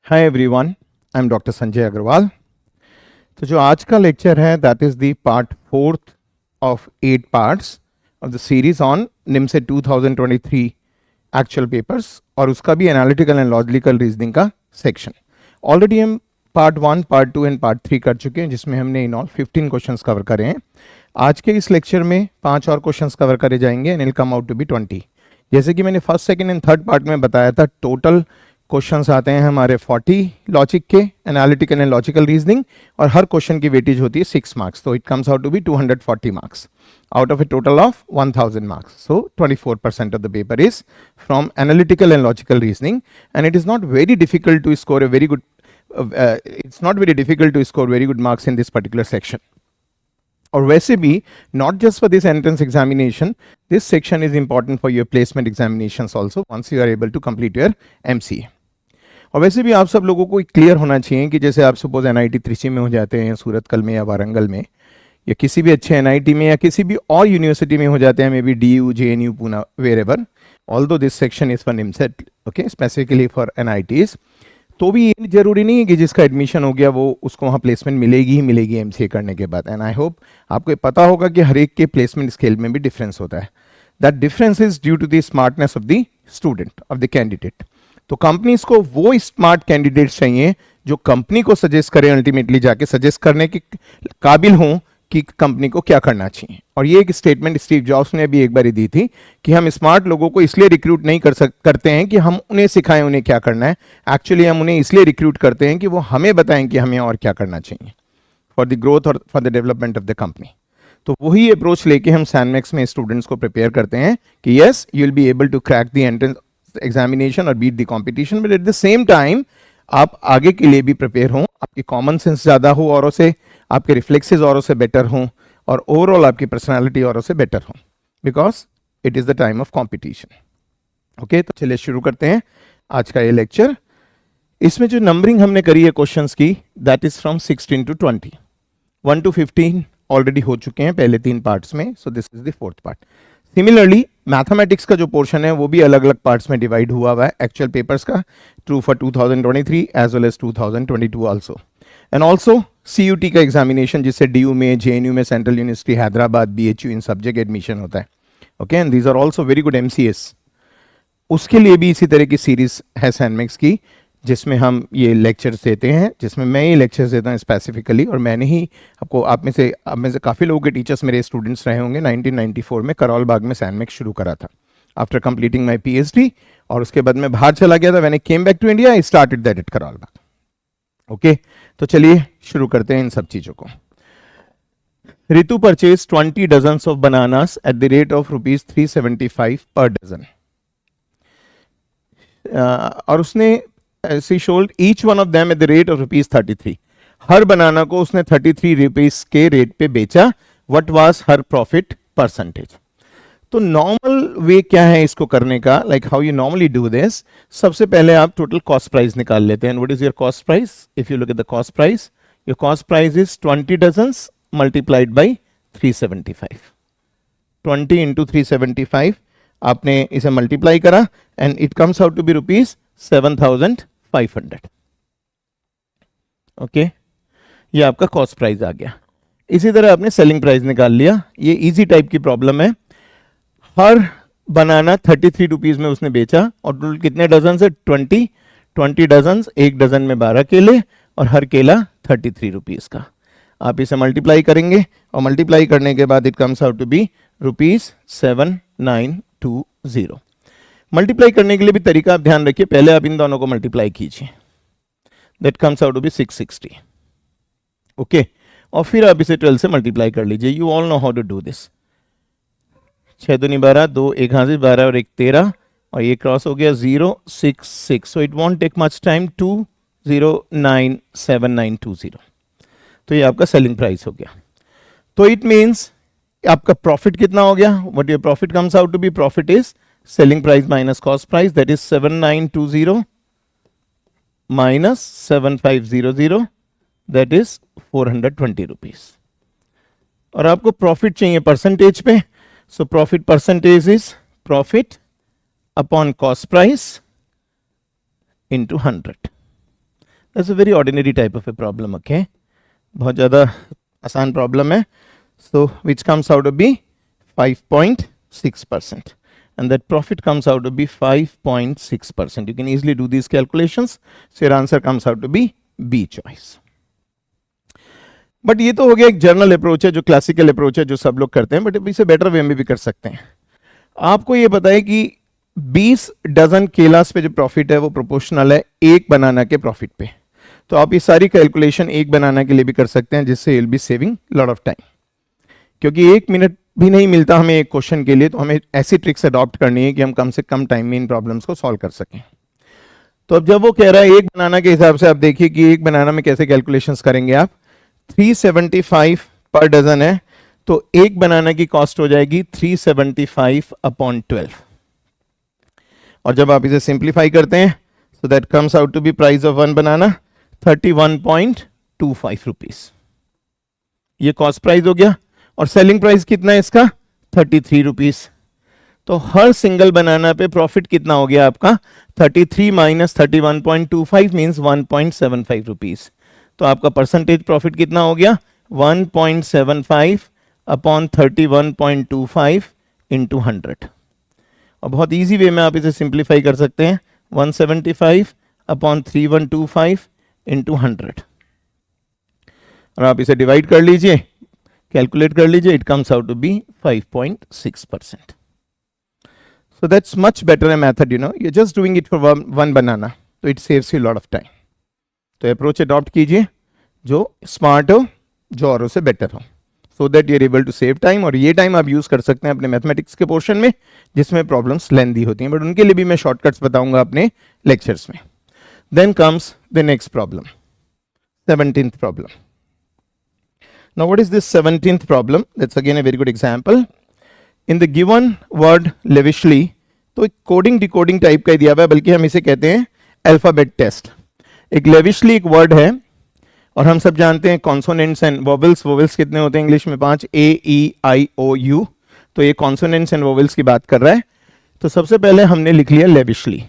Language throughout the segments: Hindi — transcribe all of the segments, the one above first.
Hi everyone, I am doctor Sanjay Agarwal. तो जो आज का लेक्चर है that is the part 4th of 8 parts of the series on NIMCET 2023 actual papers और उसका भी एनालिटिकल एंड लॉजिकल रीजनिंग का सेक्शन। ऑलरेडी हम पार्ट 1, पार्ट 2 एंड पार्ट 3 कर चुके हैं, जिसमें हमने इन ऑल 15 क्वेश्चंस कवर करे हैं। आज के इस लेक्चर में 5 और क्वेश्चंस कवर करे जाएंगे and it come out to be 20। जैसे कि मैंने first, second and third part में बताया था, टोटल क्वेश्चंस आते हैं हमारे 40 लॉजिक के, एनालिटिकल एंड लॉजिकल रीजनिंग, और हर क्वेश्चन की वेटेज होती है 6 मार्क्स, तो it comes out to be 240 marks out of a total of 1000 marks. So 24% of the paper is from analytical and logical reasoning, and it is not very difficult to score a very good it's not very difficult to score very good marks in this particular section. और वैसे भी not just for this entrance examination, this section is important for your placement examinations also once you are able to complete your MCA. और वैसे भी आप सब लोगों को क्लियर होना चाहिए कि जैसे आप सपोज NIT त्रिची में हो जाते हैं, सूरतकल में या वारंगल में, या किसी भी अच्छे NIT में या किसी भी और यूनिवर्सिटी में हो जाते हैं, may be DU, JNU, Poona, wherever, although this section is for NIMCET, okay, specifically for NITs, तो भी ये जरूरी नहीं है कि जिसका एडमिशन हो गया वो उसको वहाँ प्लेसमेंट मिलेगी ही मिलेगी MCA करने के बाद। एंड आई होप आपको पता होगा कि हर एक के प्लेसमेंट स्केल में भी डिफरेंस होता है। That difference is due to the smartness of the student, of the candidate. तो कंपनीज को वो स्मार्ट कैंडिडेट्स चाहिए जो कंपनी को सजेस्ट करें, अल्टीमेटली जाके सजेस्ट करने के काबिल हों कि कंपनी को क्या करना चाहिए। और ये एक स्टेटमेंट स्टीव जॉब्स ने भी एक बार दी थी कि हम स्मार्ट लोगों को इसलिए रिक्रूट नहीं करते हैं कि हम उन्हें सिखाएं उन्हें क्या करना है, एक्चुअली हम उन्हें इसलिए रिक्रूट करते हैं कि वो हमें बताएं कि हमें और क्या करना चाहिए फॉर द ग्रोथ और for the development of the company. तो वही अप्रोच लेके हम सैनमेक्स में स्टूडेंट्स को प्रिपेयर करते हैं कि yes, you will be able to crack the entrance examination और beat the competition, but at the same time आप आगे के लिए भी प्रिपेयर हों, आपकी कॉमन सेंस ज़्यादा हो औरों से, आपके रिफ्लेक्सेस औरों से बेटर हों, और ओवरऑल आपकी पर्सनालिटी औरों से बेटर हो, because it is the time of competition. Okay, तो चलिए शुरू करते हैं आज का ये लेक्चर। इसमें जो नंबरिंग हमने करी है क्वेश्चंस की, that is from 16 to 20, 1 to 15 already हो चुके हैं पहले 3 पार्ट्स में, so this is the 4th part. Similarly mathematics का जो पोर्शन है वो भी अलग अलग पार्ट्स में डिवाइड हुआ है एक्चुअल पेपर्स का, true for 2023 as well as 2022 also, and also CUT का एग्जामिनेशन जिससे DU में, JNU में, सेंट्रल यूनिवर्सिटी हैदराबाद, BHU, इन सब जगह एडमिशन होता है। Okay, and these are also very good MCS। उसके लिए भी इसी तरह की सीरीज है सैनमेक्स की, जिसमें हम ये लेक्चर्स देते हैं, जिसमें मैं ये लेक्चर्स देता हूँ स्पेसिफिकली, और मैंने ही आपको, आप में से काफ़ी लोगों के टीचर्स मेरे स्टूडेंट्स रहे होंगे। 1994 में करौल बाग में सैनमेक्स शुरू करा था आफ्टर कंप्लीटिंग माई PhD, और उसके बाद मैं बाहर चला गया था। When I came back to India I started that at Karol Bagh. Okay, तो चलिए शुरू करते हैं इन सब चीज़ों को। Ritu purchase 20 dozens of bananas at the rate of ₹375 per dozen, और उसने she sold each one of them at the rate of ₹33। हर बनाना को उसने 33 रुपीस के रेट पे बेचा। What was her profit percentage? तो नॉर्मल वे क्या है इसको करने का, like how you normally do this. सबसे पहले आप टोटल कॉस्ट प्राइस निकाल लेते हैं। What is your cost price? If you look at the cost price, your cost price is 20 dozens multiplied by 375। 20 into 375 आपने इसे मल्टीप्लाई करा and it comes out to be ₹7,500। Okay, ये आपका कॉस्ट प्राइस आ गया। इसी तरह आपने सेलिंग प्राइस निकाल लिया। ये इजी टाइप की प्रॉब्लम है। हर बनाना 33 रुपीज में उसने बेचा, और टोटल कितने डजन है? 20 डजन, एक डजन में 12 केले, और हर केला 33 रुपीज का। आप इसे मल्टीप्लाई करेंगे, और मल्टीप्लाई करने के बाद it comes out to be ₹7920। Multiply करने के लिए भी तरीका आप ध्यान रखिए, पहले आप इन दोनों को मल्टीप्लाई कीजिए, that comes out to be 660। Okay, और फिर आप इसे 12 से मल्टीप्लाई कर लीजिए। You all know how to do this. 6 दूनी 12, 2 1 हाजिर 12 और 1 13, और ये क्रॉस हो गया 066। So it won't take much time, 2097,920। तो ये आपका सेलिंग प्राइस हो गया। तो इट मीन्स आपका प्रॉफिट कितना हो गया? What your profit comes out to be, profit is selling price minus cost price, that is 7920 minus 7500, that is 420 rupees। और आपको प्रॉफिट चाहिए परसेंटेज पे, so profit percentage is profit upon cost price into 100। That's a very ordinary type of a problem. Okay, बहुत ज़्यादा आसान प्रॉब्लम है. So which comes out to be 5.6%, and that profit comes out to be 5.6%. You can easily do these calculations. So your answer comes out to be B choice. But ये तो हो गया एक जर्नल अप्रोच है, जो क्लासिकल अप्रोच है, जो सब लोग करते हैं. बट अब इसे बेटर वे में भी कर सकते हैं. आपको ये पता है कि 20 डजन केलास पे जो प्रॉफिट है वो प्रोपोर्शनल है एक बनाना के प्रॉफिट पे. तो आप ये सारी कैलकुलेशन एक बनाना के लिए भी कर सकते हैं, जिससे will be saving lot of time. क्योंकि 1 मिनट भी नहीं मिलता हमें एक क्वेश्चन के लिए, तो हमें ऐसी ट्रिक्स अडॉप्ट करनी है कि हम कम से कम टाइम में इन प्रॉब्लम्स को सॉल्व कर सकें. तो अब जब वो कह रहा है एक बनाना के हिसाब से, आप देखिए कि एक बनाना में कैसे कैलकुलेशंस करेंगे आप. 375 पर डजन है, तो एक बनाना की कॉस्ट हो जाएगी 375/12. और जब आप इसे सिंप्लीफाई करते हैं, so that comes out to be price of one banana 31.25 rupees. ये कॉस्ट प्राइस हो गया. और सेलिंग प्राइस कितना है इसका? 33 रुपीज. तो हर सिंगल बनाना पे प्रॉफिट कितना हो गया आपका? 33 माइनस 31.25 मीन्स 1.75 रुपीज. तो आपका परसेंटेज प्रॉफिट कितना हो गया? 1.75/31.25 इंटू 100. और बहुत इजी वे में आप इसे सिंप्लीफाई कर सकते हैं. 175/3125 इंटू 100. और आप इसे डिवाइड कर लीजिए, कैलकुलेट कर लीजिए. It comes out to be 5.6%. So that's much better a method, you know. You're just doing it for one banana, so it saves you a lot of time. तो अप्रोच अडॉप्ट कीजिए जो स्मार्ट हो, जो औरों से बेटर हो, so that you are able to save time. और ये टाइम आप यूज कर सकते हैं अपने मैथमेटिक्स के पोर्शन में, जिसमें प्रॉब्लम्स लेंदी होती हैं, बट उनके लिए भी मैं शॉर्टकट्स बताऊंगा अपने लेक्चर्स में. Then comes the next problem, 17th problem. Now what is this 17th problem? That's again a very good example. In the given word lavishly, तो कोडिंग डिकोडिंग टाइप का दिया हुआ है, बल्कि हम इसे कहते हैं अल्फाबेट टेस्ट. एक लेविशली एक वर्ड है, और हम सब जानते हैं कॉन्सोनेंट्स एंड वोवेल्स. वोवेल्स कितने होते हैं इंग्लिश में? 5. A-E-I-O-U. तो ये कॉन्सोनेंट्स एंड वोवेल्स की बात कर रहा है. तो सबसे पहले हमने लिख लिया लेविशली,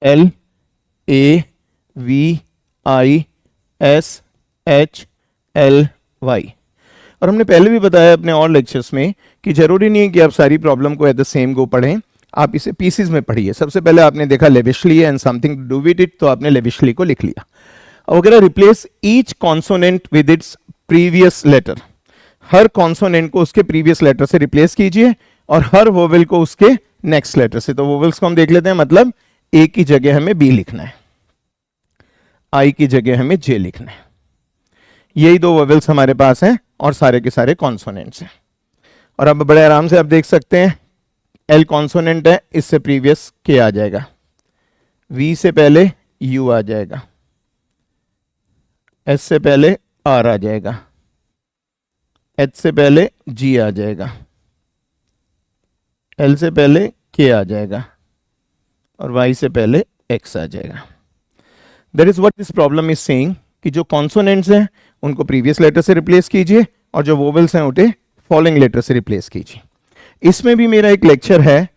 L-A-V-I-S-H-L-Y. और हमने पहले भी बताया अपने और लेक्चर्स में कि जरूरी नहीं है कि आप सारी प्रॉब्लम को एट द सेम गो पढ़ें, आप इसे पीसीज में पढ़िए. सबसे पहले आपने देखा lavishly and something to do with it, तो आपने लेविशली को लिख लिया. अगर replace each consonant with its previous letter, हर कॉन्सोनेंट को उसके प्रीवियस लेटर से रिप्लेस कीजिए, और हर वोवेल को उसके नेक्स्ट लेटर से. तो वोवेल्स को हम देख लेते हैं. मतलब ए की जगह हमें बी लिखना है, आई की जगह हमें जे लिखना है. यही दो वोवेल्स हमारे पास हैं, और सारे के सारे कॉन्सोनेंट्स हैं. और अब बड़े आराम से आप देख सकते हैं, एल कॉन्सोनेंट है, इससे प्रीवियस के आ जाएगा, वी से पहले यू आ जाएगा, एस से पहले आर आ जाएगा, एच से पहले जी आ जाएगा, एल से पहले के आ जाएगा, और वाई से पहले एक्स आ जाएगा. That is what this problem is saying, कि जो कॉन्सोनेंट्स हैं उनको प्रीवियस लेटर से रिप्लेस कीजिए, और जो वोवेल्स हैं उन्हें फॉलोइंग लेटर से रिप्लेस कीजिए. इसमें भी मेरा एक लेक्चर है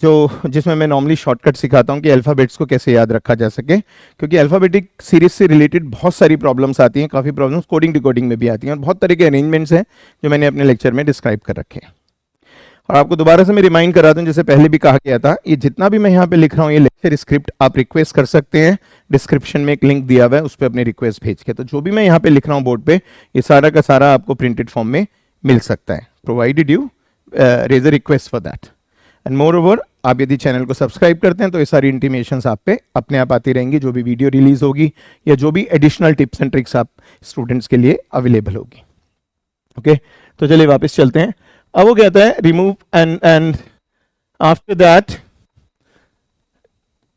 जिसमें मैं नॉर्मली शॉर्टकट सिखाता हूं कि अल्फाबेट्स को कैसे याद रखा जा सके, क्योंकि अल्फाबेटिक सीरीज से रिलेटेड बहुत सारी प्रॉब्लम्स आती हैं. काफ़ी प्रॉब्लम्स कोडिंग डिकोडिंग में भी आती हैं, और बहुत तरह के अरेंजमेंट्स हैं जो मैंने अपने लेक्चर में डिस्क्राइब कर रखे हैं. और आपको दोबारा से मैं रिमाइंड कराता हूँ, जैसे पहले भी कहा गया था, ये जितना भी मैं यहाँ पे लिख रहा हूँ, ये लेक्चर स्क्रिप्ट आप रिक्वेस्ट कर सकते हैं. डिस्क्रिप्शन में एक लिंक दिया हुआ है, उस पर अपनी रिक्वेस्ट भेज के. तो जो भी मैं यहाँ पे लिख रहा हूँ बोर्ड पे, ये सारा का सारा आपको प्रिंटेड फॉर्म में मिल सकता है, provided you raise a request for that. And moreover, आप यदि चैनल को सब्सक्राइब करते हैं तो ये सारी इंटीमेशंस आप पे अपने आप आती रहेंगी, जो भी वीडियो रिलीज होगी या जो भी एडिशनल टिप्स एंड ट्रिक्स आप स्टूडेंट्स के लिए अवेलेबल होगी. ओके, तो चलिए वापस चलते हैं. अब वो कहता है remove and after that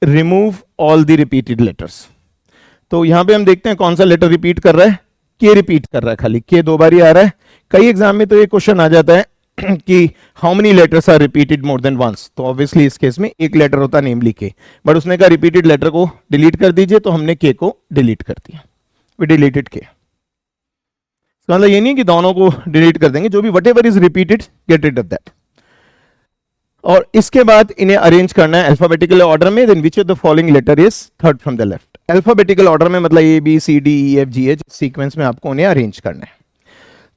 remove all the repeated letters. तो यहां पे हम देखते हैं कौन सा लेटर रिपीट कर रहा है. के रिपीट कर रहा है, खाली के 2 बार ही आ रहा है. कई एग्जाम में तो ये क्वेश्चन आ जाता है कि how many letters are repeated more than once. तो ऑब्वियसली इस केस में एक लेटर होता नेमली के, बट उसने कहा रिपीटेड लेटर को डिलीट कर दीजिए, तो हमने के को डिलीट कर दिया. वी डिलीटेड के. मतलब ये नहीं कि दोनों को डिलीट कर देंगे, जो भी whatever is repeated get rid of that. और इसके बाद इन्हें अरेंज करना है अल्फाबेटिकल ऑर्डर में. Then which of the following letter is third from the left. Alphabetical order में, मतलब ABCDEFGH सीक्वेंस में आपको उन्हें अरेंज करना है।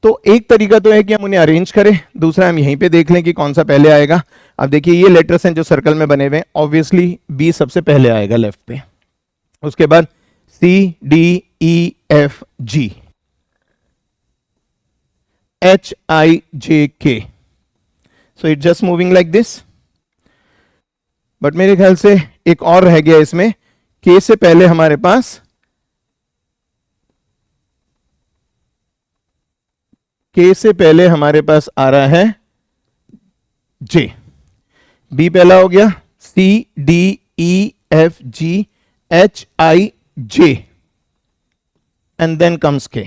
तो एक तरीका तो है कि हम उन्हें अरेंज करें, दूसरा हम यहीं पे देख लें कि कौन सा पहले आएगा। अब देखिए ये लेटर्स हैं जो सर्कल में बने हुए हैं, ऑब्वियसली B सबसे पहले आएगा लेफ्ट पे, उसके बाद CDEFG HIJK, so it just moving like this. But मेरे ख्याल से एक और रह गया इसमें, K से पहले हमारे पास आ रहा है J, B पहला हो गया, CDEFGHIJ and then comes K।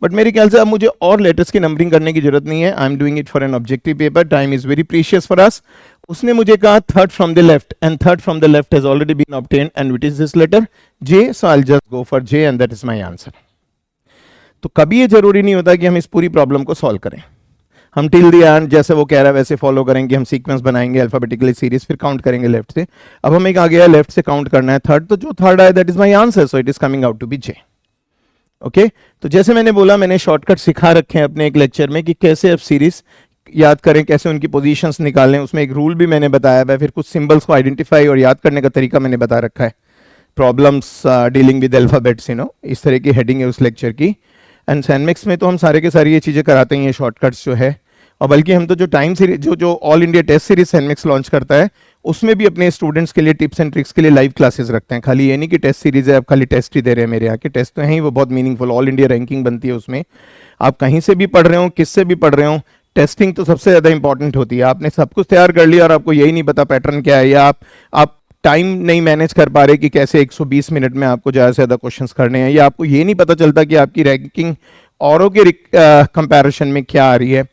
But मेरे ख्याल से अब मुझे और लेटर्स की नंबरिंग करने की जरूरत नहीं है। I am doing it for an objective paper, time is very precious for us. उसने मुझे कहा third from the left, and third from the left has already been obtained, and it is this letter J, so I will just go for J and that is my answer. तो कभी ये जरूरी नहीं होता कि हम इस पूरी प्रॉब्लम को सॉल्व करें, हम टिल द एंड जैसे वो कह रहा है वैसे फॉलो करेंगे, हम सीक्वेंस बनाएंगे अल्फाबेटिकली सीरीज, फिर काउंट करेंगे लेफ्ट से। अब हमें आ गया लेफ्ट से काउंट करना है थर्ड, तो जो थर्ड आया that is my answer, so it is coming out to be J। Okay, तो जैसे मैंने बोला, मैंने शॉर्टकट सिखा रखे हैं अपने एक लेक्चर में कि कैसे आप सीरीज याद करें, कैसे उनकी पोजीशंस निकालें। उसमें एक रूल भी मैंने बताया है, फिर कुछ सिंबल्स को आइडेंटिफाई और याद करने का तरीका मैंने बता रखा है। प्रॉब्लम्स डीलिंग विद अल्फाबेट्स, इस तरह की हेडिंग है उस लेक्चर की। एंड सैनमिक्स में तो हम सारे के सारी ये चीज़ें कराते हैं, ये शॉर्टकट्स जो है। और बल्कि हम तो जो टाइम सीरीज जो ऑल इंडिया टेस्ट सीरीज सैनमिक्स लॉन्च करता है, उसमें भी अपने स्टूडेंट्स के लिए टिप्स एंड ट्रिक्स के लिए लाइव क्लासेस रखते हैं। खाली ये नहीं कि टेस्ट सीरीज है, आप खाली टेस्ट ही दे रहे हैं। मेरे यहाँ के टेस्ट तो हैं ही, वो बहुत मीनिंगफुल, ऑल इंडिया रैंकिंग बनती है उसमें। आप कहीं से भी पढ़ रहे हो, किससे भी पढ़ रहे हो, टेस्टिंग तो सबसे ज़्यादा इंपॉर्टेंट होती है। आपने सब कुछ तैयार कर लिया और आपको यही नहीं पता पैटर्न क्या है, या आप टाइम नहीं मैनेज कर पा रहे कि कैसे 120 मिनट में आपको ज़्यादा से ज़्यादा क्वेश्चंस करने हैं, या आपको ये नहीं पता चलता कि आपकी रैंकिंग औरों के कंपैरिजन में क्या आ रही है,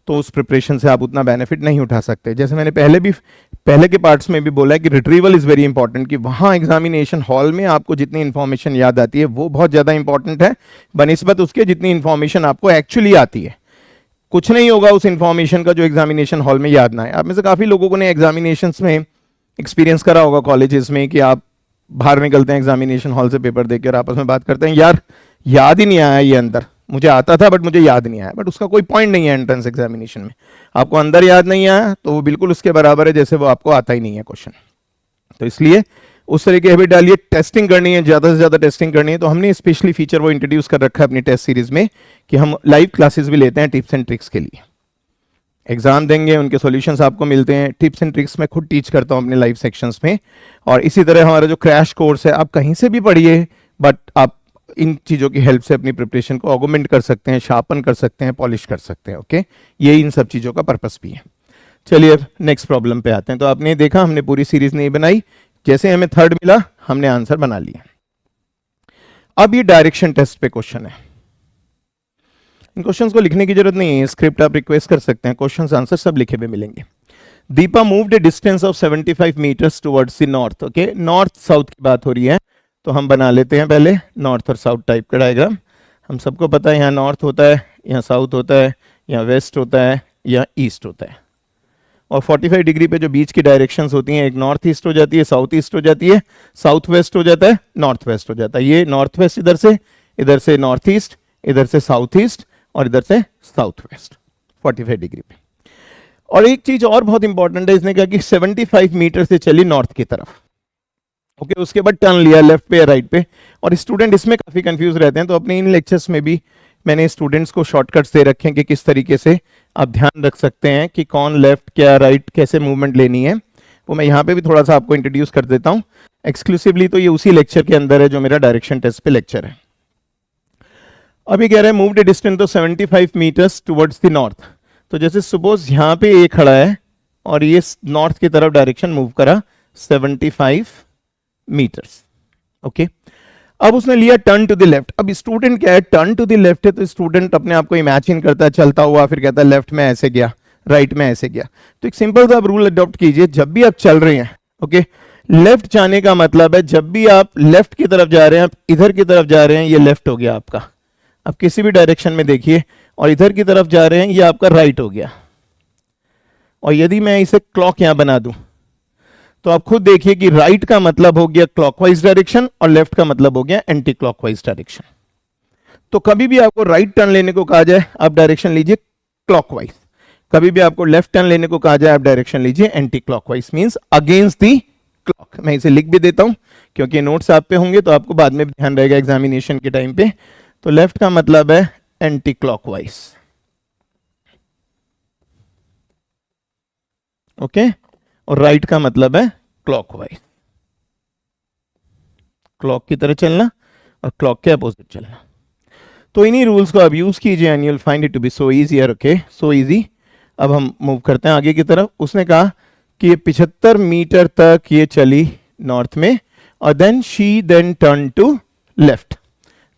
तो उस प्रिपरेशन से आप उतना बेनिफिट नहीं उठा सकते। जैसे मैंने पहले के पार्ट्स में भी बोला है कि रिट्रीवल इज़ वेरी इंपॉर्टेंट, कि वहाँ एग्जामिनेशन हॉल में आपको जितनी इन्फॉर्मेशन याद आती है वो बहुत ज़्यादा इंपॉर्टेंट है बनिस्बत उसके जितनी इन्फॉर्मेशन आपको एक्चुअली आती है। कुछ नहीं होगा उस इन्फॉर्मेशन का जो एग्जामिनेशन हॉल में याद ना है। आप में से काफ़ी लोगों ने एग्जामिनेशन में एक्सपीरियंस करा होगा कॉलेजेस में, कि आप बाहर निकलते हैं एग्जामिनेशन हॉल से पेपर देकर, आपस में बात करते हैं, यार याद ही नहीं आया ये अंदर, मुझे आता था बट मुझे याद नहीं आया। बट उसका कोई पॉइंट नहीं है एंट्रेंस एग्जामिनेशन में। आपको अंदर याद नहीं आया तो वो बिल्कुल उसके बराबर है जैसे वो आपको आता ही नहीं है क्वेश्चन। तो इसलिए उस तरह की हैबिट डालिए, टेस्टिंग करनी है, ज़्यादा से ज़्यादा टेस्टिंग करनी है। तो हमने स्पेशली फीचर वो इंट्रोड्यूस कर रखा है अपनी टेस्ट सीरीज में, कि हम लाइव क्लासेस भी लेते हैं टिप्स एंड ट्रिक्स के लिए। एग्जाम देंगे, उनके सॉल्यूशंस आपको मिलते हैं, टिप्स एंड ट्रिक्स मैं खुद टीच करता हूं अपने लाइव सेक्शंस में। और इसी तरह हमारा जो क्रैश कोर्स है, आप कहीं से भी पढ़िए, बट आप इन चीज़ों की हेल्प से अपनी प्रिपरेशन को ऑगमेंट कर सकते हैं, शार्पन कर सकते हैं, पॉलिश कर सकते हैं। ओके, ये इन सब चीज़ों का पर्पस भी है। चलिए अब नेक्स्ट प्रॉब्लम पे आते हैं। तो आपने देखा हमने पूरी सीरीज नहीं बनाई, जैसे हमें थर्ड मिला हमने आंसर बना लिया। अब ये डायरेक्शन टेस्ट पे क्वेश्चन है। इन क्वेश्चंस को लिखने की जरूरत नहीं है, स्क्रिप्ट आप रिक्वेस्ट कर सकते हैं, क्वेश्चंस आंसर सब लिखे हुए मिलेंगे। Deepa moved a distance of 75 meters towards the north. Okay, north south की बात हो रही है, तो हम बना लेते हैं पहले नॉर्थ और साउथ टाइप का डायग्राम। हम सबको पता है यहाँ नॉर्थ होता है, यहाँ साउथ होता है, यहाँ वेस्ट होता है, यहाँ ईस्ट होता है। और 45 डिग्री पे जो बीच की डायरेक्शंस होती हैं, एक नॉर्थ ईस्ट हो जाती है, साउथ ईस्ट हो जाती है, साउथ वेस्ट हो जाता है, नॉर्थ वेस्ट हो जाता है। ये नॉर्थ वेस्ट इधर से नॉर्थ ईस्ट, इधर से साउथ ईस्ट, और इधर से साउथ वेस्ट 45 डिग्री पे। और एक चीज और बहुत इंपॉर्टेंट है, इसने कहा कि 75 मीटर से चली नॉर्थ की तरफ। ओके, उसके बाद टर्न लिया लेफ्ट पे या राइट पे। और स्टूडेंट इसमें काफी कंफ्यूज रहते हैं, तो अपने इन लेक्चर्स में भी मैंने स्टूडेंट्स को शॉर्टकट्स दे रखे हैं कि किस तरीके से आप ध्यान रख सकते हैं कि कौन लेफ्ट क्या राइट कैसे मूवमेंट लेनी है। वो मैं यहाँ पे भी थोड़ा सा आपको इंट्रोड्यूस कर देता हूँ एक्सक्लूसिवली। तो ये उसी लेक्चर के अंदर है जो मेरा डायरेक्शन टेस्ट पे लेक्चर है। अभी कह रहे हैं moved a distance of 75 meters towards the north. तो जैसे सपोज यहाँ पे ये खड़ा है और ये नॉर्थ की तरफ डायरेक्शन मूव करा 75 मीटर्स। ओके, अब उसने लिया टर्न टू द लेफ्ट। अब स्टूडेंट क्या है, टर्न टू द लेफ्ट है, तो स्टूडेंट अपने आप को इमेजिन करता है चलता हुआ, फिर कहता है लेफ्ट में ऐसे गया, राइट में ऐसे गया। तो एक सिंपल सा रूल अडॉप्ट कीजिए, जब भी आप चल रहे हैं, ओके, लेफ्ट जाने का मतलब है जब भी आप लेफ्ट की तरफ जा रहे हैं, आप इधर की तरफ जा रहे हैं, ये लेफ्ट हो गया आपका। आप किसी भी डायरेक्शन में देखिए, और इधर की तरफ जा रहे हैं, ये आपका राइट हो गया। और यदि मैं इसे क्लॉक यहां बना दूं, तो आप खुद देखिए कि राइट का मतलब हो गया क्लॉकवाइज डायरेक्शन और लेफ्ट का मतलब हो गया एंटी क्लॉकवाइज डायरेक्शन। तो कभी भी आपको राइट टर्न लेने को कहा जाए आप डायरेक्शन लीजिए क्लॉकवाइज, कभी भी आपको लेफ्ट टर्न लेने को कहा जाए आप डायरेक्शन लीजिए anti clockwise, means against the clock. मैं इसे लिख भी देता हूं क्योंकि नोट्स आप पे होंगे तो आपको बाद में भी ध्यान रहेगा एग्जामिनेशन के टाइम पे। तो लेफ्ट का मतलब है एंटी क्लॉकवाइज, ओके, और राइट का मतलब है क्लॉकवाइज, क्लॉक की तरह चलना और क्लॉक के अपोजिट चलना। तो इन्हीं रूल्स को आप यूज कीजिए and you will find it to be so easy, okay, so easy. अब हम मूव करते हैं आगे की तरफ। उसने कहा कि ये 75 मीटर तक ये चली नॉर्थ में और then she then turn to left,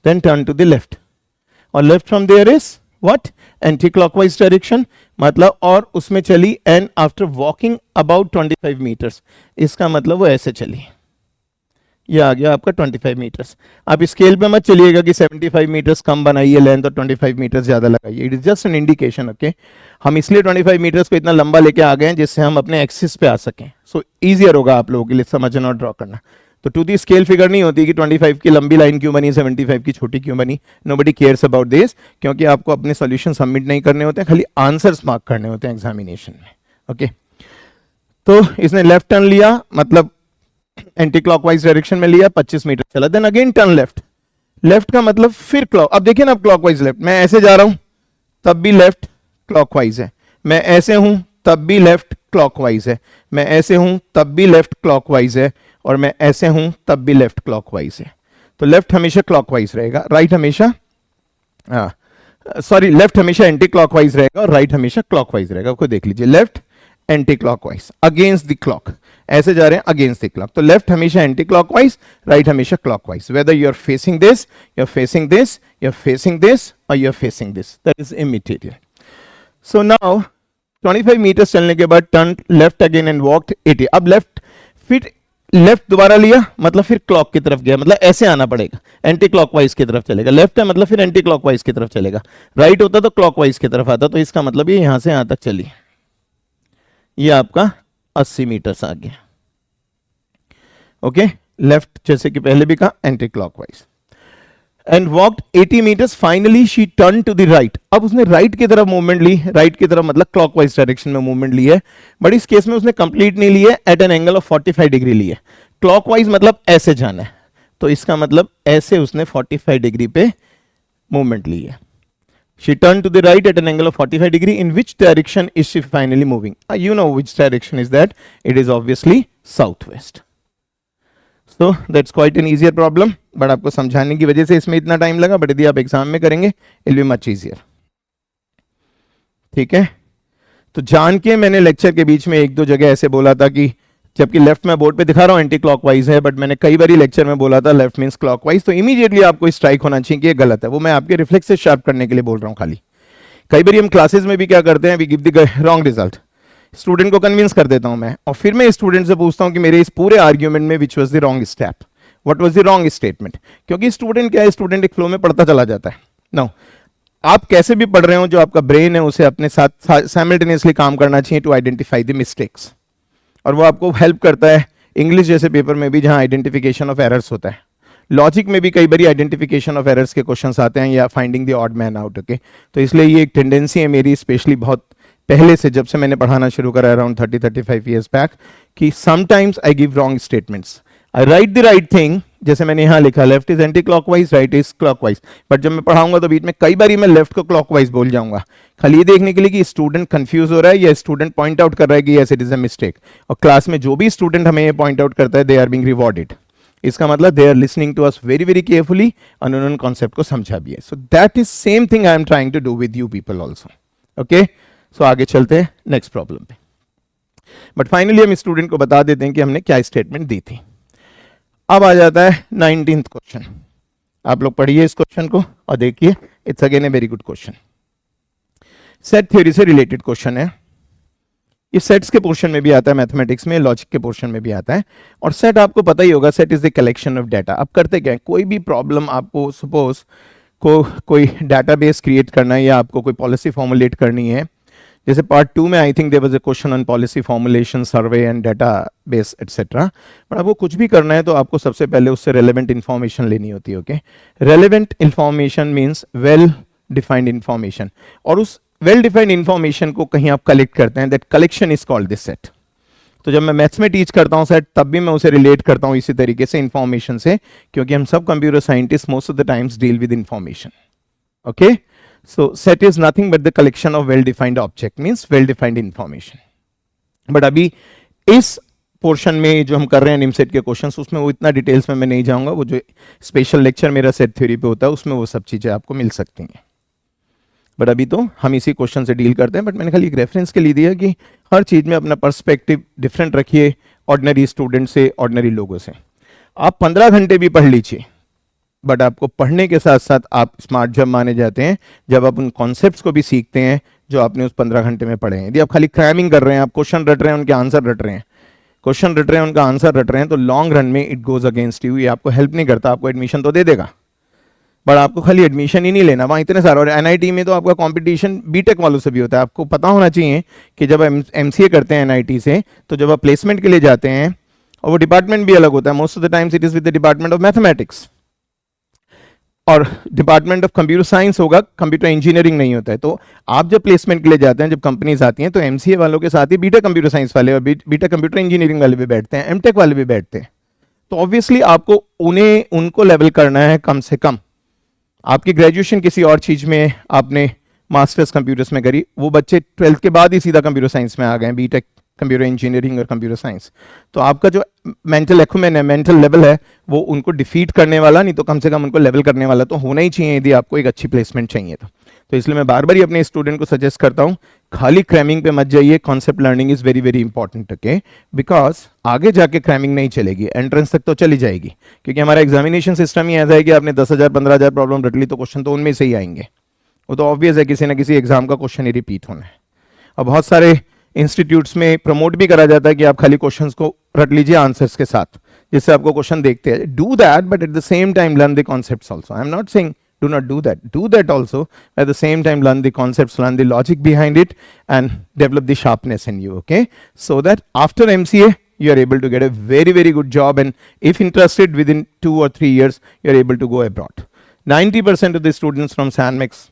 then turn to the left, और left from there is what, anti clockwise direction, मतलब और उसमें चली and after walking about 25 meters, इसका मतलब वो ऐसे चली, ये आ गया आपका 25 मीटर्स। आप स्केल पे मत चलिएगा कि 75 मीटर्स कम बनाइए लेंथ और 25 मीटर्स ज्यादा लगाइए, it is just an indication, okay. हम इसलिए 25 मीटर्स को इतना लंबा लेके आ गए हैं जिससे हम अपने एक्सिस पे आ सकें, सो इजियर होगा आप लोगों के लिए समझना और ड्रॉ करना। तो टू दी स्केल फिगर नहीं होती कि 25 की लंबी लाइन क्यों बनी, 75 की छोटी क्यों बनी, नोबडी केयर्स अबाउट दिस, क्योंकि आपको अपने सॉल्यूशन सबमिट नहीं करने होते हैं, खाली आंसर्स मार्क करने होते हैं एग्जामिनेशन में, ओके। तो इसने लेफ्ट टर्न लिया, मतलब एंटी क्लॉकवाइज डायरेक्शन में लिया, 25 मीटर चला, then again turn left, left का मतलब फिर क्लॉक। अब देखिए ना, क्लॉकवाइज लेफ्ट, मैं ऐसे जा रहा हूं तब भी लेफ्ट क्लॉकवाइज है, मैं ऐसे हूं तब भी लेफ्ट क्लॉकवाइज है, मैं ऐसे हूं तब भी लेफ्ट क्लॉकवाइज है, और मैं ऐसे हूं तब भी लेफ्ट क्लॉकवाइज है। तो लेफ्ट हमेशा क्लॉकवाइज रहेगा, राइट हमेशा सॉरी लेफ्ट हमेशा एंटी क्लॉकवाइज रहेगा और राइट हमेशा क्लॉकवाइज रहेगा। आपको देख लीजिए, left anti clockwise, against the clock, ऐसे जा रहे हैं अगेंस्ट द क्लॉक। तो लेफ्ट हमेशा एंटी क्लॉकवाइज, राइट हमेशा clockwise, whether you are facing this, you are facing this, you are facing this और you are facing this, that is immaterial. So now 25 meters चलने के बाद turn left again and walked 80। अब लेफ्ट, फिर लेफ्ट दोबारा लिया, मतलब फिर क्लॉक की तरफ गया, मतलब ऐसे आना पड़ेगा, एंटी क्लॉकवाइज की तरफ चलेगा। लेफ्ट है मतलब फिर एंटी क्लॉकवाइज की तरफ चलेगा, राइट होता तो क्लॉकवाइज की तरफ आता, तो इसका मतलब ये यहां से यहां तक चली, ये आपका 80 मीटर्स आ गया, ओके। लेफ्ट जैसे कि पहले भी कहा anti clockwise, and walked 80 meters, finally she turn to the right. अब उसने राइट की तरफ मूवमेंट ली, राइट की तरफ मतलब क्लॉकवाइज डायरेक्शन में मूवमेंट ली है, बट इस केस में उसने कंप्लीट नहीं ली है, at an angle of 45 degree ली है। क्लॉकवाइज मतलब ऐसे जाना है, तो इसका मतलब ऐसे उसने 45 डिग्री पे मूवमेंट ली है। She turned to the right at an angle of 45 degree. In which direction is she finally moving? You know which direction is that? It is obviously southwest. So that's quite an easier problem. But आपको समझाने की वजह से इसमें इतना टाइम लगा, बट यदि आप एग्जाम में करेंगे it will be much easier. ठीक है, तो जान के मैंने लेक्चर के बीच में एक दो जगह ऐसे बोला था कि जबकि लेफ्ट में बोर्ड पे दिखा रहा हूं एंटी क्लॉकवाइज है, बट मैंने कई बार लेक्चर में बोला था लेफ्ट मींस क्लॉकवाइज, तो इमीडिएटली आपको स्ट्राइक होना चाहिए कि ये गलत है। वो मैं आपके रिफ्लेक्स से शार्प करने के लिए बोल रहा हूं खाली। कई बार हम क्लासेस में भी क्या करते हैं, we give the wrong result, student को कन्विंस कर देता हूं मैं, और फिर मैं स्टूडेंट से पूछता हूं कि मेरे इस पूरे आर्ग्यूमेंट में which was the wrong step, what was the wrong statement. क्योंकि स्टूडेंट क्या है, स्टूडेंट एक फ्लो में पढ़ता चला जाता है। नो, आप कैसे भी पढ़ रहे हो, जो आपका ब्रेन है उसे अपने साथ साइमल्टेनियसली काम करना चाहिए टू आइडेंटिफाई द मिस्टेक्स, और वो आपको हेल्प करता है इंग्लिश जैसे पेपर में भी जहां आइडेंटिफिकेशन ऑफ एरर्स होता है। लॉजिक में भी कई बार आइडेंटिफिकेशन ऑफ एरर्स के क्वेश्चंस आते हैं, या finding the odd man out, okay. तो इसलिए ये एक टेंडेंसी है मेरी, स्पेशली बहुत पहले से, जब से मैंने पढ़ाना शुरू करा अराउंड 30-35 ईयर्स बैक, कि sometimes I give wrong statements, I right the right thing, जैसे मैंने यहां लिखा left is anti clockwise, right is clockwise, but जब मैं पढ़ाऊंगा तो बीच में कई बार मैं लेफ्ट को क्लॉकवाइज बोल जाऊंगा, खाली ये देखने के लिए कि स्टूडेंट कंफ्यूज हो रहा है या स्टूडेंट पॉइंट आउट कर रहा है कि yes it is a mistake. और क्लास में जो भी स्टूडेंट हमें ये पॉइंट आउट करता है, दे आर बीइंग रिवॉर्डेड, इसका मतलब they are listening to us very very carefully, और उन्होंने कॉन्सेप्ट को समझा भी है। So that is same thing I am trying to do with you people also, okay. So आगे चलते हैं नेक्स्ट प्रॉब्लम पे, बट फाइनली हम स्टूडेंट को बता देते हैं कि हमने क्या स्टेटमेंट दी थी। अब आ जाता है 19th क्वेश्चन, आप लोग पढ़िए इस क्वेश्चन को और देखिए, it's again A very good question, set theory से रिलेटेड क्वेश्चन है। ये सेट्स के पोर्शन में भी आता है, मैथमेटिक्स में, लॉजिक के पोर्शन में भी आता है। और सेट आपको पता ही होगा, set is the collection of data. अब करते क्या है, कोई भी प्रॉब्लम आपको सपोज को कोई डाटाबेस क्रिएट करना है, या आपको कोई पॉलिसी फॉर्मुलेट करनी है, जैसे पार्ट 2 में I think there was a question on policy formulation, survey and data base etcetera. But आपको कुछ भी करना है तो आपको सबसे पहले उससे रेलेवेंट इन्फॉर्मेशन लेनी होती है। Okay, relevant information means well defined information, और उस वेल डिफाइंड इन्फॉर्मेशन को कहीं आप कलेक्ट करते हैं, that collection is called this set. तो जब मैं मैथ्स में टीच करता हूँ सेट, तब भी मैं उसे रिलेट करता हूँ इसी तरीके से इन्फॉर्मेशन से, क्योंकि हम सब computer scientist most of the times deal with information. Okay, so set is nothing but the collection of well defined object, means well defined information. but अभी इस पोर्शन में जो हम कर रहे हैं निमसेट के क्वेश्चंस, उसमें वो इतना डिटेल्स में मैं नहीं जाऊंगा। वो जो स्पेशल लेक्चर मेरा सेट थ्योरी पे होता है उसमें वो सब चीजें आपको मिल सकती हैं। बट अभी तो हम इसी क्वेश्चन से डील करते हैं। बट मैंने खाली एक रेफरेंस के लिए दिया कि हर चीज में अपना पर्सपेक्टिव डिफरेंट रखिए ऑर्डिनरी स्टूडेंट से, ऑर्डिनरी लोगों से। आप 15 घंटे भी पढ़ लीजिए, बट आपको पढ़ने के साथ साथ आप स्मार्ट जब माने जाते हैं जब आप उन कॉन्सेप्ट्स को भी सीखते हैं जो आपने उस 15 घंटे में पढ़े हैं। यदि आप खाली क्रैमिंग कर रहे हैं, आप क्वेश्चन रट रहे हैं, उनके आंसर रट रहे हैं, क्वेश्चन रट रहे हैं, उनका आंसर रट रहे हैं, तो लॉन्ग रन में इट गोज अगेंस्ट यू। ये आपको हेल्प नहीं करता। आपको एडमिशन तो दे देगा, बट आपको खाली एडमिशन ही नहीं लेना, वहाँ इतने सारे। और एनआईटी में तो आपका कंपटीशन बीटेक वालों से भी होता है। आपको पता होना चाहिए कि जब एमसीए करते हैं एनआईटी से, तो जब आप प्लेसमेंट के लिए जाते हैं, और वो डिपार्टमेंट भी अलग होता है, most of the times it is with the department of mathematics, और डिपार्टमेंट ऑफ कंप्यूटर साइंस होगा, कंप्यूटर इंजीनियरिंग नहीं होता है। तो आप जब प्लेसमेंट के लिए जाते हैं, जब कंपनीज आती हैं, तो एमसीए वालों के साथ ही बीटेक कंप्यूटर साइंस वाले और बीटेक कंप्यूटर इंजीनियरिंग वाले भी बैठते हैं, एमटेक वाले भी बैठते हैं। तो ऑब्वियसली आपको उनको लेवल करना है कम से कम। आपकी ग्रेजुएशन किसी और चीज में आपने मास्टर्स कंप्यूटर्स में करी, वो बच्चे 12th के बाद ही सीधा कंप्यूटर साइंस में आ गए, बीटेक कंप्यूटर इंजीनियरिंग और कंप्यूटर साइंस। तो आपका जो मेंटल एक्यूमेन है, मेंटल लेवल है, वो उनको डिफीट करने वाला नहीं, तो कम से कम उनको लेवल करने वाला तो होना ही चाहिए यदि आपको एक अच्छी प्लेसमेंट चाहिए। तो इसलिए मैं बार बार ही अपने स्टूडेंट को सजेस्ट करता हूँ, खाली क्रैमिंग पे मत जाइए, concept learning is very very important. Okay, because आगे जाके क्रैमिंग नहीं चलेगी, एंट्रेंस तक तो चली जाएगी, क्योंकि हमारा एग्जामिनेशन सिस्टम ही ऐसा है कि आपने 10,000 15,000 प्रॉब्लम रट ली तो क्वेश्चन तो उनमें से ही आएंगे। वो तो ऑब्वियस है, किसी ना किसी एग्जाम का क्वेश्चन ही रिपीट होना है। और बहुत सारे इंस्टीट्यूट्स में प्रमोट भी करा जाता है कि आप खाली क्वेश्चंस को रट लीजिए आंसर्स के साथ, जिससे आपको क्वेश्चन देखते हैं। Do that, but at the same time learn the concepts also. I am not saying do not do that. Do that also. At the same time, learn the concepts, learn the logic behind it, and develop the sharpness in you. Okay, so that after MCA you are able to get a very very good job, and if interested, within 2 or 3 years you are able to go abroad. 90% of the students from SANMEX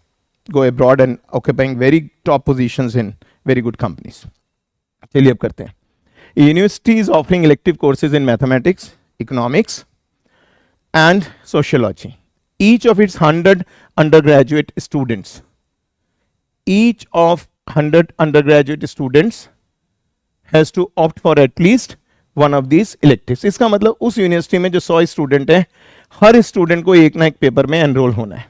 go abroad and occupying very top positions in very good companies. चलिए अब करते हैं। University is offering elective courses in mathematics, economics, and sociology. Each of its 100 undergraduate students, each of 100 undergraduate students has to opt for at least one of these electives. इसका मतलब उस यूनिवर्सिटी में जो 100 स्टूडेंट है, हर स्टूडेंट को एक ना एक पेपर में एनरोल होना है।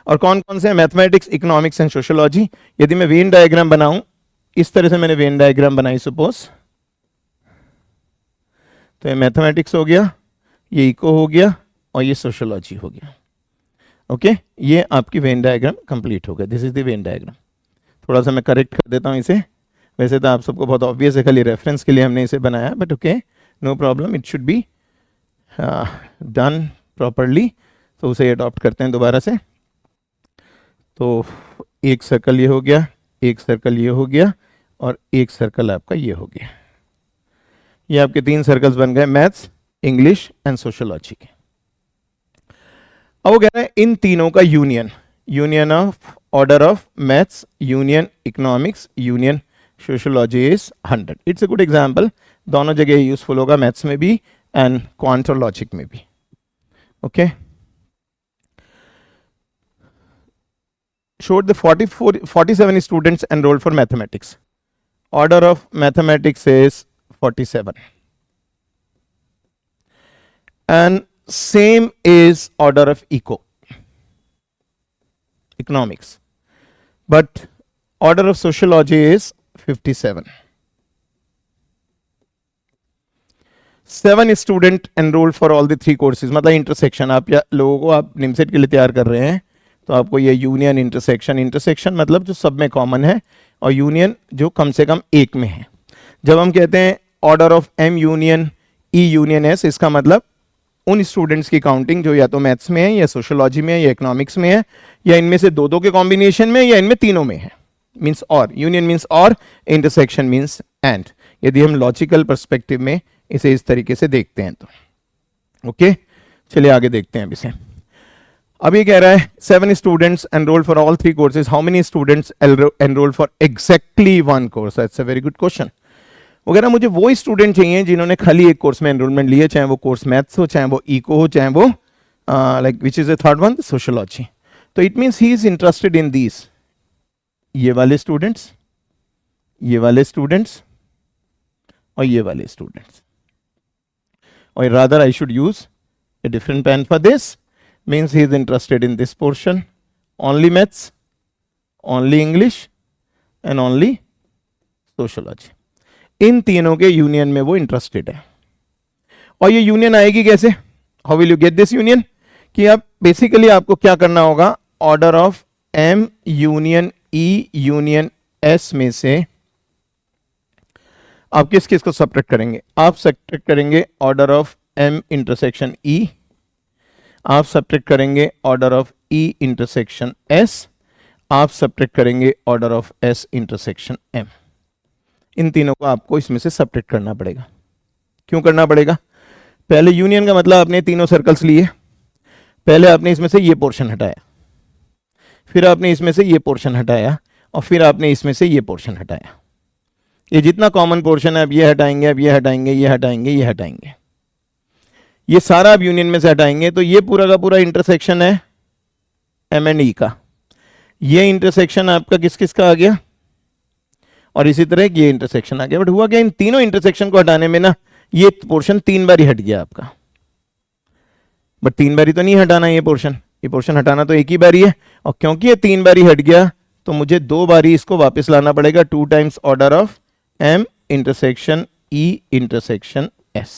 और कौन कौन से? Mathematics, economics and sociology. यदि मैं वेन डायग्राम बनाऊं, इस तरह से मैंने वेन डायग्राम बनाई सपोज, तो ये मैथमेटिक्स हो गया, ये इको हो गया, और ये सोशियोलॉजी हो गया। ओके, ये आपकी वेन डायग्राम कंप्लीट हो गया। This is the Venn diagram. थोड़ा सा मैं करेक्ट कर देता हूँ इसे, वैसे तो आप सबको बहुत ऑब्वियस है, खाली रेफरेंस के लिए हमने इसे बनाया, but okay, no problem, it should be done properly. तो उसे अडॉप्ट करते हैं दोबारा से। तो एक सर्कल ये हो गया, एक सर्कल ये हो गया, और एक सर्कल आपका ये हो गया। ये आपके 3 सर्कल्स बन गए, मैथ्स, इंग्लिश एंड सोशियोलॉजी के। अब वो कह रहे हैं इन तीनों का union, union of order of maths, union economics, union sociology is 100। It's a good example, दोनों जगह यूजफुल होगा, मैथ्स में भी एंड क्वांट और लॉजिक में भी। Okay, showed the 47 students enrolled for mathematics. Order of mathematics is 47. And same is order of economics. But order of sociology is 57. 7 student enrolled for all the 3 courses. मतलब इंटरसेक्शन, आप लोगों को आप निमसेट के लिए तैयार कर रहे हैं, तो आपको ये यूनियन, इंटरसेक्शन मतलब जो सब में कॉमन है, और यूनियन जो कम से कम एक में है। जब हम कहते हैं order of M union E union S, इसका मतलब उन स्टूडेंट्स की काउंटिंग जो या तो मैथ्स में है, या सोशियोलॉजी में है, या इकोनॉमिक्स में है, या इनमें से 2-2 के कॉम्बिनेशन में, या इनमें तीनों में है। मीन्स और, यूनियन मीन्स और, इंटरसेक्शन मीन्स एंड, यदि हम लॉजिकल पर्सपेक्टिव में इसे इस तरीके से देखते हैं तो। ओके, चलिए आगे देखते हैं अब इसे। अब ये कह रहा है 7 students enrolled for all 3 courses, how many students enrolled for exactly 1 course? That's a very good question. वो कह रहा है मुझे वो स्टूडेंट चाहिए जिन्होंने खाली एक कोर्स में एनरोलमेंट लिए, चाहे वो कोर्स मैथ्स हो, चाहे वो इको हो, चाहे वो like which is the third one, sociology. तो it means he is interested in these, ये वाले स्टूडेंट्स, ये वाले स्टूडेंट्स और ये वाले स्टूडेंट्स, और rather I should use a different pen for this, means he is interested in this portion, only maths, only English and only sociology. इन तीनों के यूनियन में वो इंटरेस्टेड है। और ये यूनियन आएगी कैसे? How will you get this union? कि आप बेसिकली आपको क्या करना होगा, order of M union E union S में से आप किस किस को सब्ट्रैक्ट करेंगे? आप सब्ट्रैक्ट करेंगे order of M intersection E, आप सब्ट्रैक्ट करेंगे order of E intersection S, आप सब्ट्रैक्ट करेंगे order of S intersection M। इन तीनों को आपको इसमें से सब्ट्रैक्ट करना पड़ेगा। क्यों करना पड़ेगा? पहले यूनियन का मतलब आपने तीनों सर्कल्स लिए, पहले आपने इसमें से ये पोर्शन हटाया, फिर आपने इसमें से ये पोर्शन हटाया, और फिर आपने इसमें से ये पोर्शन हटाया। ये जितना कॉमन पोर्शन है, अब ये हटाएंगे, अब ये हटाएंगे, ये हटाएंगे, ये हटाएंगे, ये सारा आप यूनियन में से हटाएंगे। तो ये पूरा का पूरा इंटरसेक्शन है M एंड E का। ये इंटरसेक्शन आपका किस किस का आ गया, और इसी तरह ये इंटरसेक्शन आ गया। बट हुआ क्या, इन तीनों इंटरसेक्शन को हटाने में ना ये पोर्शन 3 बार ही हट गया आपका। बट 3 बारी तो नहीं हटाना ये पोर्शन हटाना तो एक ही बारी है, और क्योंकि ये 3 बारी हट गया तो मुझे 2 बारी इसको वापस लाना पड़ेगा, 2 times order of M intersection E intersection S।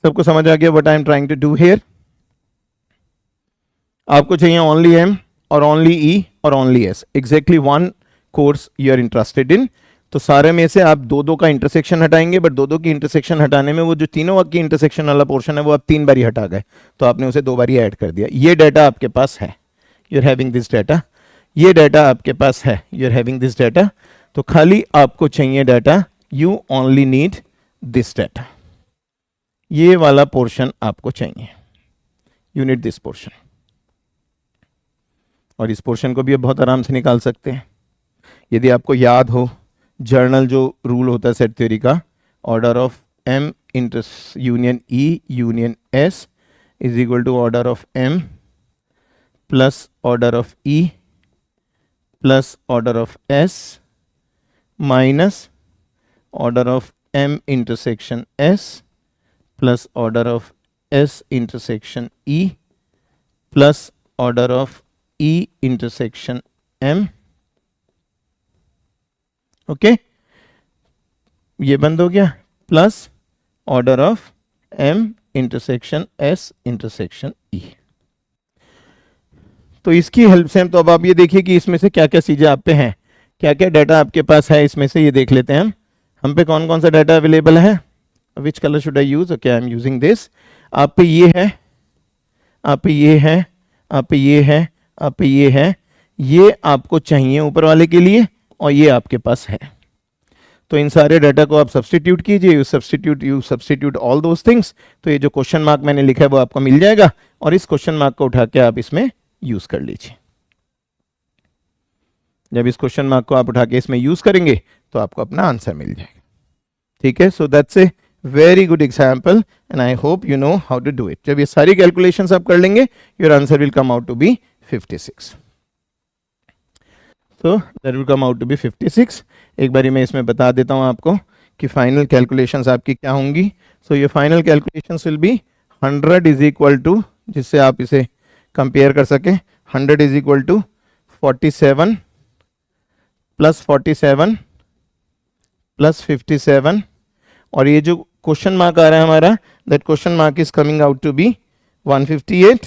सबको समझ आ गया what I am trying to do here? आपको चाहिए ओनली M और ओनली E और only S, exactly 1 course you are interested in. तो सारे में से आप 2-2 का इंटरसेक्शन हटाएंगे, बट 2-2 की इंटरसेक्शन हटाने में वो जो तीनों की इंटरसेक्शन वाला पोर्शन है वो आप 3 बारी हटा गए, तो आपने उसे 2 बारी ऐड कर दिया। ये डाटा आपके पास है, you are having this data, ये डाटा आपके पास है, you are having this data. तो खाली आपको चाहिए data, you only need this data, ये वाला पोर्शन आपको चाहिए, यू नीड दिस पोर्शन। और इस पोर्शन को भी आप बहुत आराम से निकाल सकते हैं। यदि आपको याद हो जर्नल जो रूल होता है सेट थ्योरी का, order of M union E union S is equal to order of M plus order of E plus order of S minus order of M intersection S plus order of S intersection E plus order of E intersection M। Okay, ये बंद हो गया, plus order of M intersection S intersection E। तो इसकी हेल्प से हम, तो अब आप ये देखिए कि इसमें से क्या क्या चीजें आप पे हैं, क्या क्या डाटा आपके पास है, इसमें से ये देख लेते हैं हम पे कौन कौन सा डाटा अवेलेबल है। Which colour should I use? Okay, I am using this. आप पे ये है, आप पे ये है, आप पे ये है, आप पे ये है, ये आपको चाहिए ऊपर वाले के लिए, और ये आपके पास है। तो इन सारे डाटा को आप सब्स्टिट्यूट कीजिए, you substitute all those things. तो ये जो क्वेश्चन मार्क मैंने लिखा है वो आपको मिल जाएगा, और इस क्वेश्चन मार्क को उठा के आप इसमें यूज कर लीजिए। जब इस क्वेश्चन मार्क को आप उठा के इसमें यूज करेंगे तो आपको अपना आंसर मिल जाएगा। ठीक है, so that's a very good example and I hope you know how to do it. जब ये सारी कैलकुलेशंस आप कर लेंगे, your answer will come out to be 56। तो that will come out to be 56। एक बारी मैं इसमें बता देता हूं आपको कि फाइनल कैलकुलेशंस आपकी क्या होंगी। सो ये final calculations will be 100 is equal to, जिससे आप इसे कंपेयर कर सकें, 100 is equal to 47 plus 47 plus 57, और ये जो क्वेश्चन मार्क आ रहा है हमारा, that question mark is coming out to be 158।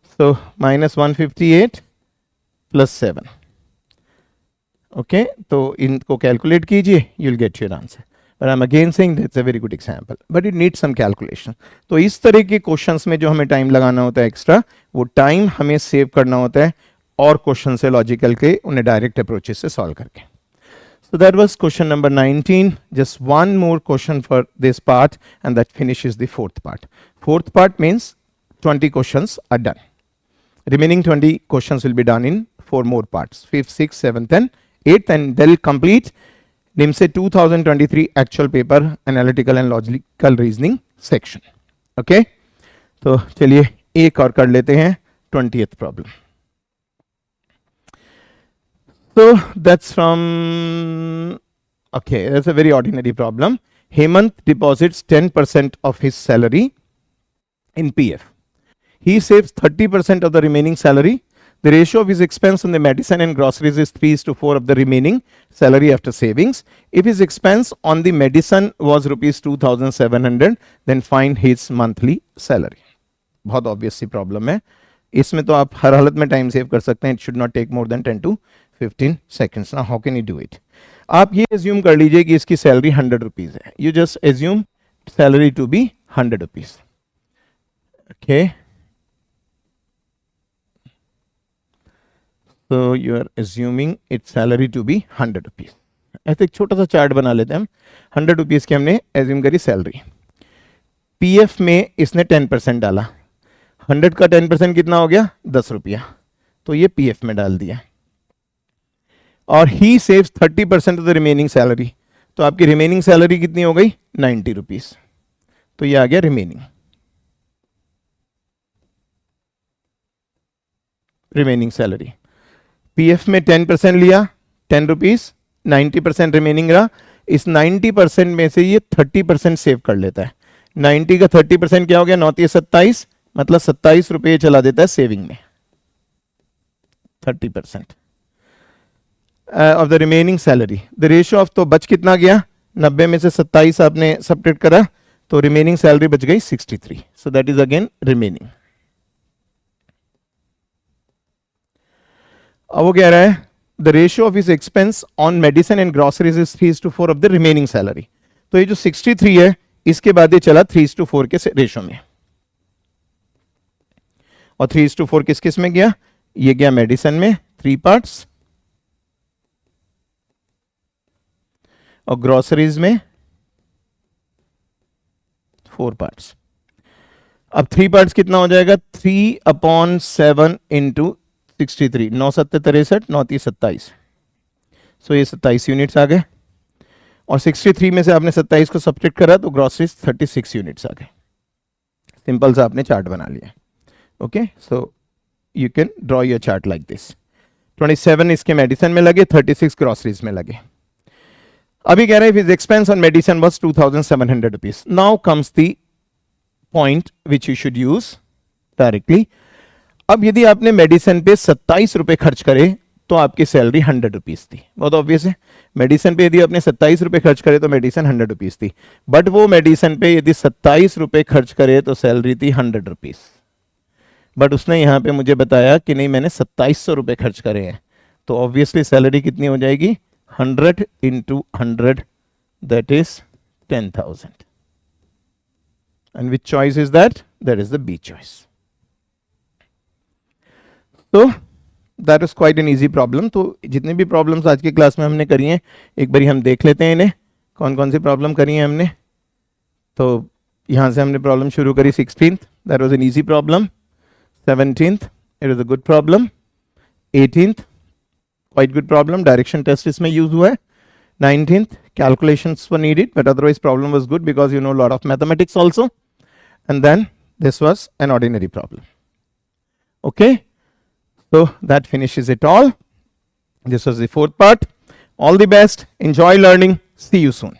So minus 158 plus 7। Okay, तो इनको कैलकुलेट कीजिए, you will get your answer. but I'm again saying that's a very good example, but it needs some calculation. तो इस तरह के क्वेश्चंस में जो हमें टाइम लगाना होता है एक्स्ट्रा, वो टाइम हमें सेव करना होता है और क्वेश्चन से लॉजिकल के उन्हें डायरेक्ट अप्रोचेस से सॉल्व करके. So that was question number 19. Just one more question for this part and that finishes the fourth part. Fourth part means 20 questions are done. Remaining 20 questions will be done in 4 more parts. 5th, 6th, 7th and 8th, and they'll complete NIMSE 2023 actual paper analytical and logical reasoning section. Okay? तो चलिए एक और कर लेते हैं 20th problem. So that's from, okay, that's a very ordinary problem. Hemant deposits 10% of his salary in PF. He saves 30% of the remaining salary. The ratio of his expense on the medicine and groceries is 3:4 of the remaining salary after savings. If his expense on the medicine was rupees 2,700, then find his monthly salary. बहुत obvious सी problem है. इसमें तो आप हर हालत में टाइम सेव कर सकते हैं. It should not take more than 10 to 15 seconds. Now how can you do it? आप ये assume कर लीजिए कि इसकी सैलरी 100 रुपीज है. You just assume salary to be 100 rupees. Okay. So you are assuming its salary to be 100 rupees. ऐसे एक छोटा सा चार्ट बना लेते हैं हम. 100 रुपीज की हमने एज्यूम करी सैलरी. पीएफ में इसने 10% डाला. 100 का 10% कितना हो गया? 10 रुपया. तो ये पीएफ में डाल दिया. और ही saves 30% of the remaining salary. तो आपकी रिमेनिंग सैलरी कितनी हो गई? 90 रुपीज. तो ये आ गया रिमेनिंग. Remaining salary. पीएफ में 10% लिया, 10 रुपीज, 90% रिमेनिंग रहा. इस 90% में से ये 30% सेव कर लेता है. 90 का 30% क्या हो गया? 9 27, मतलब 27 रुपये चला देता है सेविंग में. 30% of the remaining salary. The ratio of, तो बच कितना गया? 90 में से 27 आपने सब्ट्रैक्ट करा, तो रिमेनिंग सैलरी बच गई 63. सो दैट इज अगेन रिमेनिंग. अब वो कह रहा है the ratio of his expense on medicine and groceries is 3:4 of the remaining salary. तो ये जो 63 है, इसके बाद ये चला 3:4 के रेशियो में. और 3:4 किस किस में गया? ये गया मेडिसिन में 3 पार्ट्स और ग्रोसरीज में 4 पार्ट्स. अब 3 पार्ट्स कितना हो जाएगा? 3/7 इंटू 63. 9 7 63, 9 3 27. सो ये 27 यूनिट्स आ गए. और 63 में से आपने 27 को सब्ट्रैक्ट करा तो ग्रोसरीज 36 यूनिट्स आ गए. सिंपल सा आपने चार्ट बना लिया. Okay, so you can draw your chart like this. 27 इसके मेडिसिन में लगे, 36 ग्रोसरीज में लगे. अभी कह रहे हैं expense on medicine was 2,700 rupees. Now comes the point which you should use directly. अब यदि आपने मेडिसिन पे 27 रुपए खर्च करे तो आपकी सैलरी 100 रुपीज थी. बहुत ऑब्वियस है. मेडिसिन पे यदि आपने 27 रुपए खर्च करे तो मेडिसिन 100 रुपीज थी. बट वो मेडिसिन पे यदि 27 रुपए खर्च करे तो सैलरी थी 100 रुपीज. बट उसने यहाँ पे मुझे बताया कि नहीं, मैंने 2700 रुपए खर्च करे हैं. तो ऑब्वियसली सैलरी कितनी हो जाएगी? 100 into 100, that is 10,000. And which choice is that? That is the B choice. तो that is quite an easy problem. तो जितने भी प्रॉब्लम्स आज की क्लास में हमने करी हैं, एक बारी हम देख लेते हैं इन्हें, कौन कौन सी प्रॉब्लम करी है हमने. तो यहाँ से हमने प्रॉब्लम शुरू करी 16th, that was an easy problem. 17th, it was a good problem. 18th, quite good problem, direction test इसमें यूज हुआ है. 19th, calculations were needed, but otherwise problem was good because you know a lot of mathematics also. And then this was an ordinary problem. Okay. So that finishes it all. This was the 4th part. All the best. Enjoy learning. See you soon.